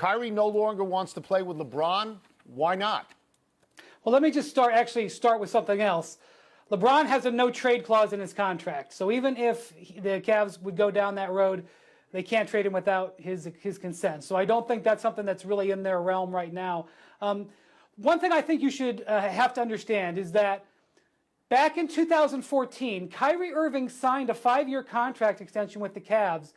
Kyrie no longer wants to play with LeBron. Why not? Well, let me just start with something else. LeBron has a no-trade clause in his contract. So even if the Cavs would go down that road, they can't trade him without his consent. So I don't think that's something that's really in their realm right now. One thing I think you should have to understand is that back in 2014, Kyrie Irving signed a 5-year contract extension with the Cavs,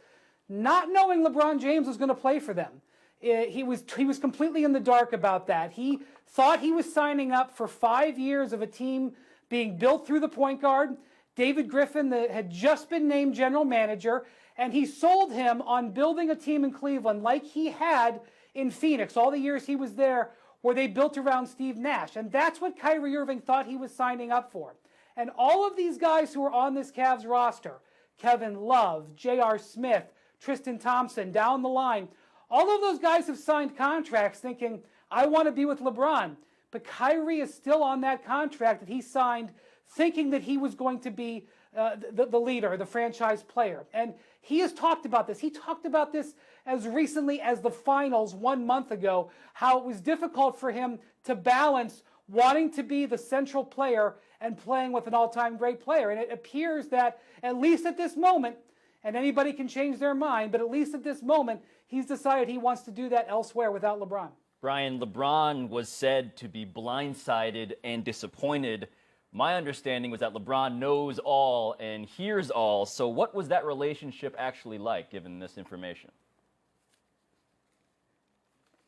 not knowing LeBron James was going to play for them. He was completely in the dark about that. He thought he was signing up for 5 years of a team being built through the point guard. David Griffin had just been named general manager, and he sold him on building a team in Cleveland like he had in Phoenix all the years he was there, where they built around Steve Nash. And that's what Kyrie Irving thought he was signing up for. And all of these guys who are on this Cavs roster, Kevin Love, J.R. Smith, Tristan Thompson, down the line, all of those guys have signed contracts thinking, I want to be with LeBron. But Kyrie is still on that contract that he signed thinking that he was going to be the leader, the franchise player. And he has talked about this. He talked about this as recently as the finals 1 month ago, how it was difficult for him to balance wanting to be the central player and playing with an all-time great player. And it appears that, at least at this moment, and anybody can change their mind, but at least at this moment, he's decided he wants to do that elsewhere without LeBron. Brian, LeBron was said to be blindsided and disappointed. My understanding was that LeBron knows all and hears all. So what was that relationship actually like, given this information?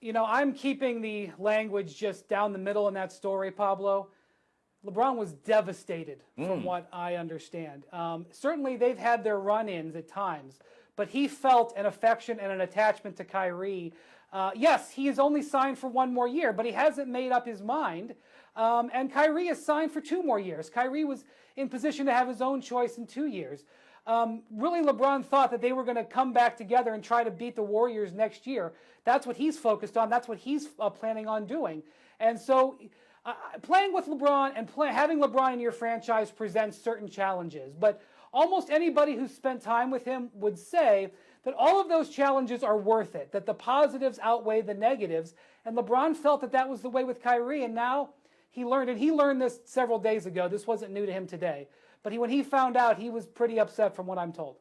You know, I'm keeping the language just down the middle in that story, Pablo. LeBron was devastated from what I understand. Certainly they've had their run-ins at times, but he felt an affection and an attachment to Kyrie. Yes, he is only signed for 1 more year, but he hasn't made up his mind. And Kyrie is signed for 2 more years. Kyrie was in position to have his own choice in 2 years. Really, LeBron thought that they were going to come back together and try to beat the Warriors next year. That's what he's focused on. That's what he's planning on doing. And so playing with LeBron and having LeBron in your franchise presents certain challenges. But almost anybody who's spent time with him would say that all of those challenges are worth it, that the positives outweigh the negatives. And LeBron felt that that was the way with Kyrie, and now he learned, and he learned this several days ago. This wasn't new to him today. But when he found out, he was pretty upset from what I'm told.